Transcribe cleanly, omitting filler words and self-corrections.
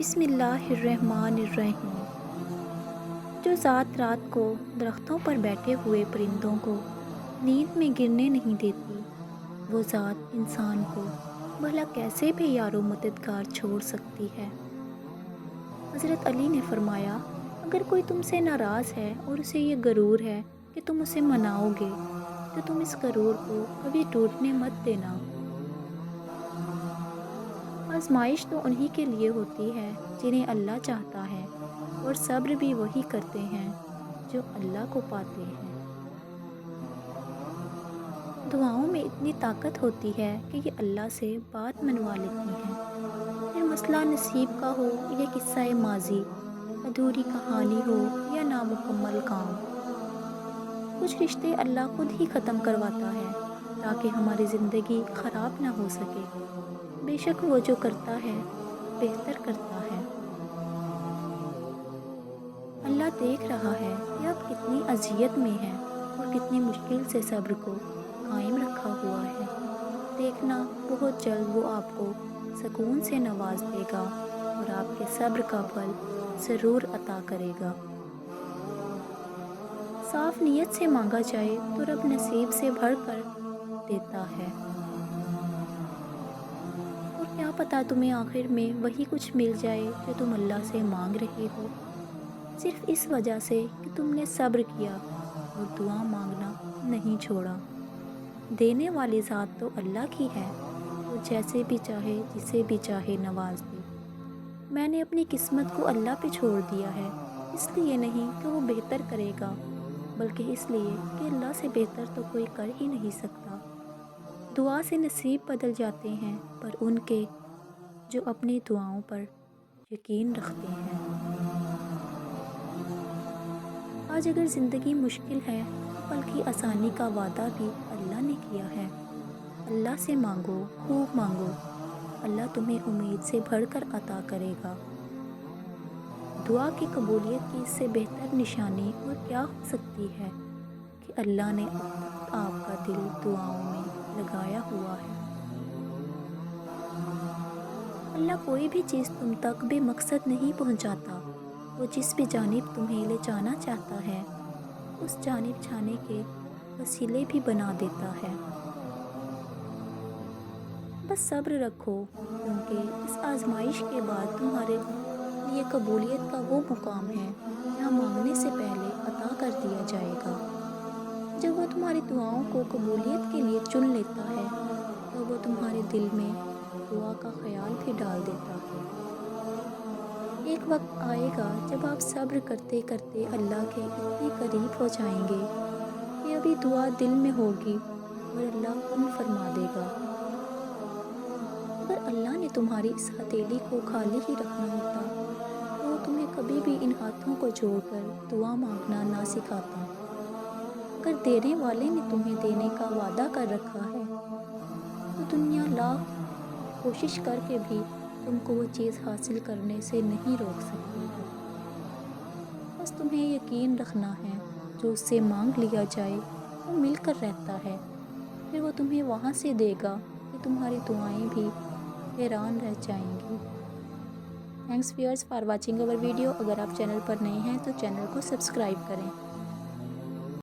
بسم اللہ الرحمن الرحیم۔ جو ذات رات کو درختوں پر بیٹھے ہوئے پرندوں کو نیند میں گرنے نہیں دیتی، وہ ذات انسان کو بھلا کیسے بے یار و مددگار چھوڑ سکتی ہے۔ حضرت علی نے فرمایا، اگر کوئی تم سے ناراض ہے اور اسے یہ غرور ہے کہ تم اسے مناؤ گے تو تم اس غرور کو کبھی ٹوٹنے مت دینا۔ آزمائش تو انہی کے لیے ہوتی ہے جنہیں اللہ چاہتا ہے، اور صبر بھی وہی کرتے ہیں جو اللہ کو پاتے ہیں۔ دعاؤں میں اتنی طاقت ہوتی ہے کہ یہ اللہ سے بات منوا لیتی ہیں، پھر مسئلہ نصیب کا ہو یا قصہ ماضی، ادھوری کہانی ہو یا نامکمل کام۔ کچھ رشتے اللہ خود ہی ختم کرواتا ہے تاکہ ہماری زندگی خراب نہ ہو سکے۔ بے شک وہ جو کرتا ہے بہتر کرتا ہے۔ اللہ دیکھ رہا ہے کہ آپ کتنی اذیت میں ہیں اور کتنی مشکل سے صبر کو قائم رکھا ہوا ہے۔ دیکھنا بہت جلد وہ آپ کو سکون سے نواز دے گا اور آپ کے صبر کا پھل ضرور عطا کرے گا۔ صاف نیت سے مانگا جائے تو رب نصیب سے بھر کر دیتا ہے، اور کیا پتہ تمہیں آخر میں وہی کچھ مل جائے جو تم اللہ سے مانگ رہے ہو، صرف اس وجہ سے کہ تم نے صبر کیا اور دعا مانگنا نہیں چھوڑا۔ دینے والی ذات تو اللہ کی ہے، وہ جیسے بھی چاہے جسے بھی چاہے نواز دے۔ میں نے اپنی قسمت کو اللہ پہ چھوڑ دیا ہے، اس لیے نہیں کہ وہ بہتر کرے گا، بلکہ اس لیے کہ اللہ سے بہتر تو کوئی کر ہی نہیں سکتا۔ دعا سے نصیب بدل جاتے ہیں پر ان کے جو اپنی دعاؤں پر یقین رکھتے ہیں۔ آج اگر زندگی مشکل ہے تو کل کی آسانی کا وعدہ بھی اللہ نے کیا ہے۔ اللہ سے مانگو، خوب مانگو، اللہ تمہیں امید سے بھر کر عطا کرے گا۔ دعا کی قبولیت کی اس سے بہتر نشانی اور کیا ہو سکتی ہے کہ اللہ نے اب تک آپ کا دل دعاؤں میں لگایا ہوا ہے۔ اللہ کوئی بھی چیز تم تک بے مقصد نہیں پہنچاتا، وہ جس بھی جانب تمہیں لے جانا چاہتا ہے اس جانب جانے کے وسیلے بھی بنا دیتا ہے۔ بس صبر رکھو، کیونکہ اس آزمائش کے بعد تمہارے لیے قبولیت کا وہ مقام ہے جہاں مانگنے سے پہلے عطا کر دیا جائے گا۔ جب وہ تمہاری دعاؤں کو قبولیت کے لیے چن لیتا ہے تو وہ تمہارے دل میں دعا کا خیال بھی ڈال دیتا ہے۔ ایک وقت آئے گا جب آپ صبر کرتے کرتے اللہ کے اتنے قریب ہو جائیں گے کہ ابھی دعا دل میں ہوگی اور اللہ کن فرما دے گا۔ اگر اللہ نے تمہاری اس ہتھیلی کو خالی ہی رکھنا ہوتا تو وہ تمہیں کبھی بھی ان ہاتھوں کو جوڑ کر دعا مانگنا نہ سکھاتا۔ اگر دینے والے نے تمہیں دینے کا وعدہ کر رکھا ہے تو دنیا لاکھ کوشش کر کے بھی تم کو وہ چیز حاصل کرنے سے نہیں روک سکتی ہے۔ بس تمہیں یقین رکھنا ہے، جو اس سے مانگ لیا جائے وہ مل کر رہتا ہے، پھر وہ تمہیں وہاں سے دے گا کہ تمہاری دعائیں بھی حیران رہ جائیں گی۔ Thanks viewers for watching our video. اگر آپ چینل پر نئے ہیں تو چینل کو سبسکرائب کریں۔